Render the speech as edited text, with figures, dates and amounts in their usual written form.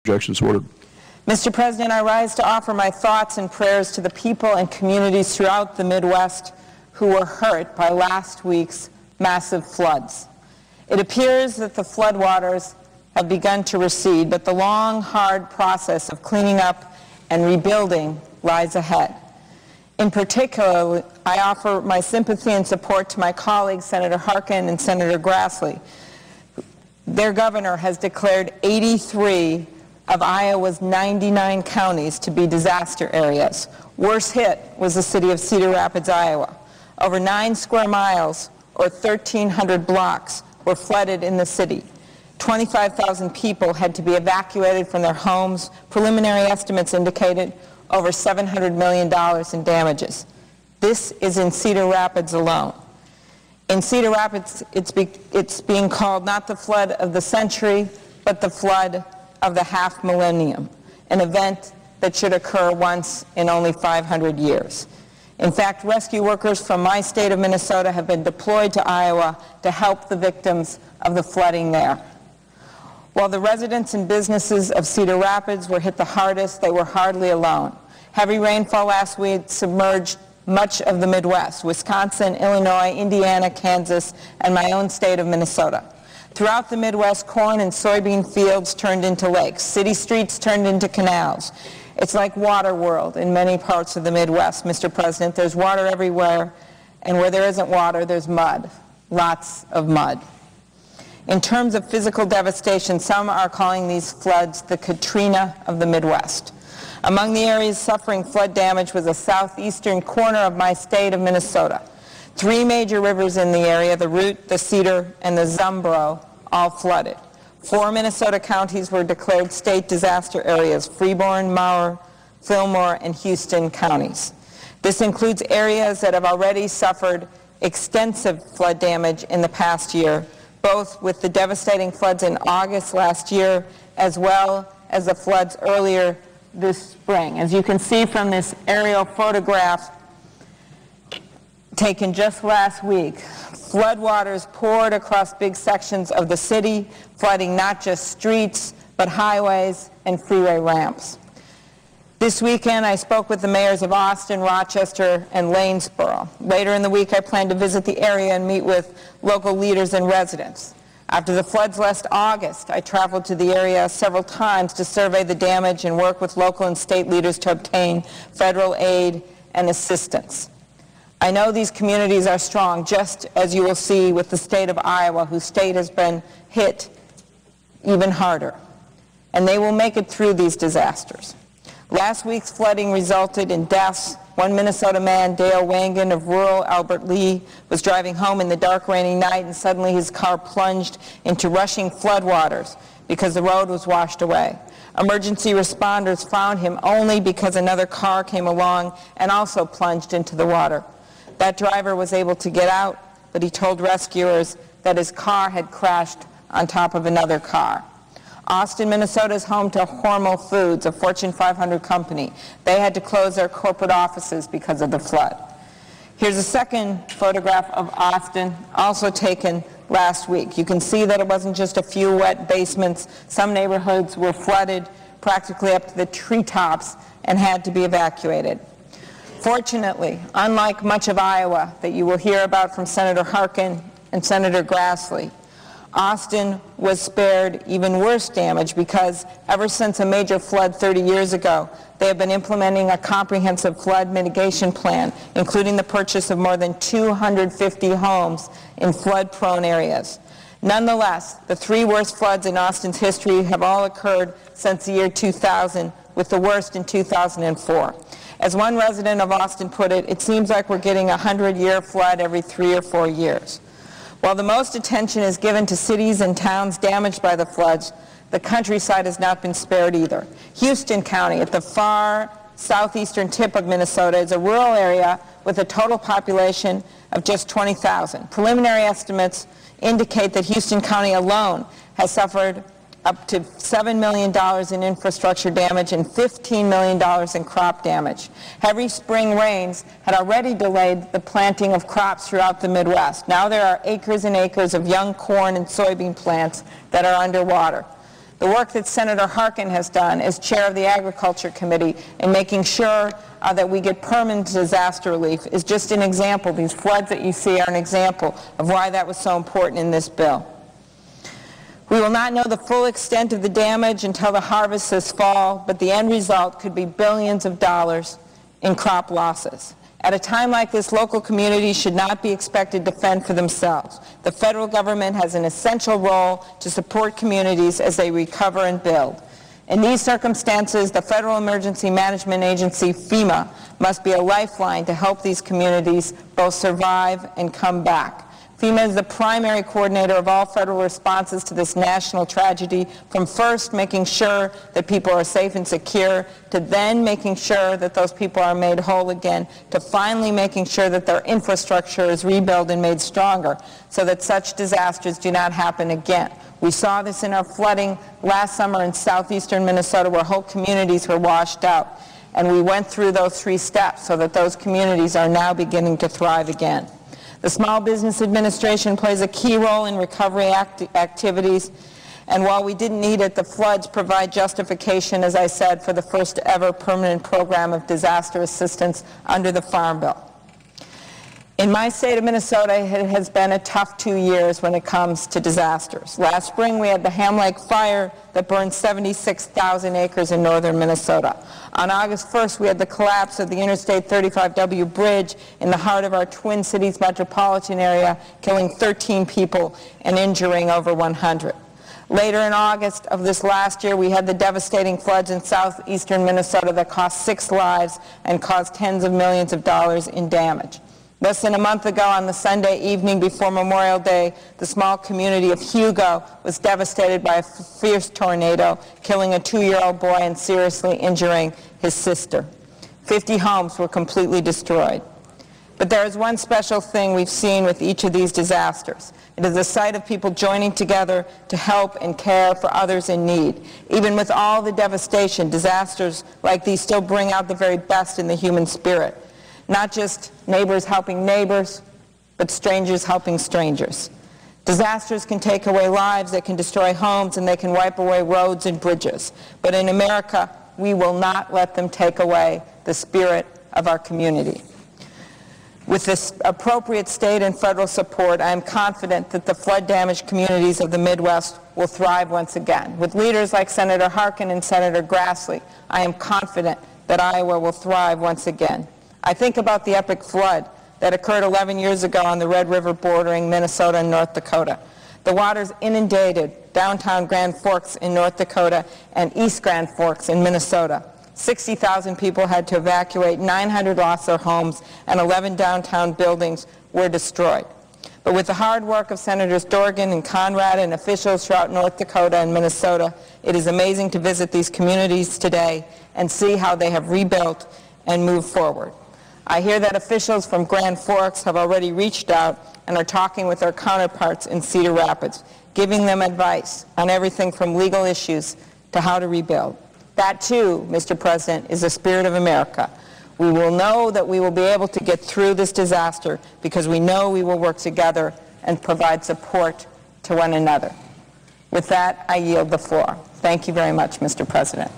Objection is ordered. Mr. President, I rise to offer my thoughts and prayers to the people and communities throughout the Midwest who were hurt by last week's massive floods. It appears that the floodwaters have begun to recede, but the long, hard process of cleaning up and rebuilding lies ahead. In particular, I offer my sympathy and support to my colleagues, Senator Harkin and Senator Grassley. Their governor has declared 83 of Iowa's 99 counties to be disaster areas. Worst hit was the city of Cedar Rapids, Iowa. Over 9 square miles, or 1,300 blocks, were flooded in the city. 25,000 people had to be evacuated from their homes. Preliminary estimates indicated over $700 million in damages. This is in Cedar Rapids alone. In Cedar Rapids, it's being called not the flood of the century, but the flood of the half millennium, an event that should occur once in only 500 years. In fact, rescue workers from my state of Minnesota have been deployed to Iowa to help the victims of the flooding there. While the residents and businesses of Cedar Rapids were hit the hardest, they were hardly alone. Heavy rainfall last week submerged much of the Midwest: Wisconsin, Illinois, Indiana, Kansas, and my own state of Minnesota. Throughout the Midwest, corn and soybean fields turned into lakes. City streets turned into canals. It's like water world in many parts of the Midwest, Mr. President. There's water everywhere, and where there isn't water, there's mud, lots of mud. In terms of physical devastation, some are calling these floods the Katrina of the Midwest. Among the areas suffering flood damage was the southeastern corner of my state of Minnesota. 3 major rivers in the area, the Root, the Cedar, and the Zumbro, all flooded. 4 Minnesota counties were declared state disaster areas: Freeborn, Mower, Fillmore, and Houston counties. This includes areas that have already suffered extensive flood damage in the past year, both with the devastating floods in August last year, as well as the floods earlier this spring. As you can see from this aerial photograph taken just last week, floodwaters poured across big sections of the city, flooding not just streets, but highways and freeway ramps. This weekend, I spoke with the mayors of Austin, Rochester, and Lanesboro. Later in the week, I plan to visit the area and meet with local leaders and residents. After the floods last August, I traveled to the area several times to survey the damage and work with local and state leaders to obtain federal aid and assistance. I know these communities are strong, just as you will see with the state of Iowa, whose state has been hit even harder, and they will make it through these disasters. Last week's flooding resulted in deaths. One Minnesota man, Dale Wangan of rural Albert Lee, was driving home in the dark, rainy night, and suddenly his car plunged into rushing floodwaters because the road was washed away. Emergency responders found him only because another car came along and also plunged into the water. That driver was able to get out, but he told rescuers that his car had crashed on top of another car. Austin, Minnesota is home to Hormel Foods, a Fortune 500 company. They had to close their corporate offices because of the flood. Here's a second photograph of Austin, also taken last week. You can see that it wasn't just a few wet basements. Some neighborhoods were flooded practically up to the treetops and had to be evacuated. Fortunately, unlike much of Iowa that you will hear about from Senator Harkin and Senator Grassley, Austin was spared even worse damage because ever since a major flood 30 years ago, they have been implementing a comprehensive flood mitigation plan, including the purchase of more than 250 homes in flood-prone areas. Nonetheless, the 3 worst floods in Austin's history have all occurred since the year 2000, with the worst in 2004. As one resident of Austin put it, it seems like we're getting a 100-year flood every 3 or 4 years. While the most attention is given to cities and towns damaged by the floods, the countryside has not been spared either. Houston County, at the far southeastern tip of Minnesota, is a rural area with a total population of just 20,000. Preliminary estimates indicate that Houston County alone has suffered up to $7 million in infrastructure damage and $15 million in crop damage. Heavy spring rains had already delayed the planting of crops throughout the Midwest. Now there are acres and acres of young corn and soybean plants that are underwater. The work that Senator Harkin has done as chair of the Agriculture Committee in making sure that we get permanent disaster relief is just an example. These floods that you see are an example of why that was so important in this bill. We will not know the full extent of the damage until the harvest this fall, but the end result could be billions of dollars in crop losses. At a time like this, local communities should not be expected to fend for themselves. The federal government has an essential role to support communities as they recover and build. In these circumstances, the Federal Emergency Management Agency, FEMA, must be a lifeline to help these communities both survive and come back. FEMA is the primary coordinator of all federal responses to this national tragedy, from first making sure that people are safe and secure, to then making sure that those people are made whole again, to finally making sure that their infrastructure is rebuilt and made stronger so that such disasters do not happen again. We saw this in our flooding last summer in southeastern Minnesota, where whole communities were washed out. And we went through those 3 steps so that those communities are now beginning to thrive again. The Small Business Administration plays a key role in recovery activities, and while we didn't need it, the floods provide justification, as I said, for the first ever permanent program of disaster assistance under the Farm Bill. In my state of Minnesota, it has been a tough 2 years when it comes to disasters. Last spring, we had the Ham Lake fire that burned 76,000 acres in northern Minnesota. On August 1st, we had the collapse of the Interstate 35W bridge in the heart of our Twin Cities metropolitan area, killing 13 people and injuring over 100. Later in August of this last year, we had the devastating floods in southeastern Minnesota that cost 6 lives and caused tens of millions of dollars in damage. Less than a month ago, on the Sunday evening before Memorial Day, the small community of Hugo was devastated by a fierce tornado, killing a 2-year-old boy and seriously injuring his sister. 50 homes were completely destroyed. But there is one special thing we've seen with each of these disasters. It is the sight of people joining together to help and care for others in need. Even with all the devastation, disasters like these still bring out the very best in the human spirit. Not just neighbors helping neighbors, but strangers helping strangers. Disasters can take away lives, they can destroy homes, and they can wipe away roads and bridges. But in America, we will not let them take away the spirit of our community. With this appropriate state and federal support, I am confident that the flood-damaged communities of the Midwest will thrive once again. With leaders like Senator Harkin and Senator Grassley, I am confident that Iowa will thrive once again. I think about the epic flood that occurred 11 years ago on the Red River bordering Minnesota and North Dakota. The waters inundated downtown Grand Forks in North Dakota and East Grand Forks in Minnesota. 60,000 people had to evacuate, 900 lost their homes, and 11 downtown buildings were destroyed. But with the hard work of Senators Dorgan and Conrad and officials throughout North Dakota and Minnesota, it is amazing to visit these communities today and see how they have rebuilt and moved forward. I hear that officials from Grand Forks have already reached out and are talking with their counterparts in Cedar Rapids, giving them advice on everything from legal issues to how to rebuild. That, too, Mr. President, is the spirit of America. We will know that we will be able to get through this disaster because we know we will work together and provide support to one another. With that, I yield the floor. Thank you very much, Mr. President.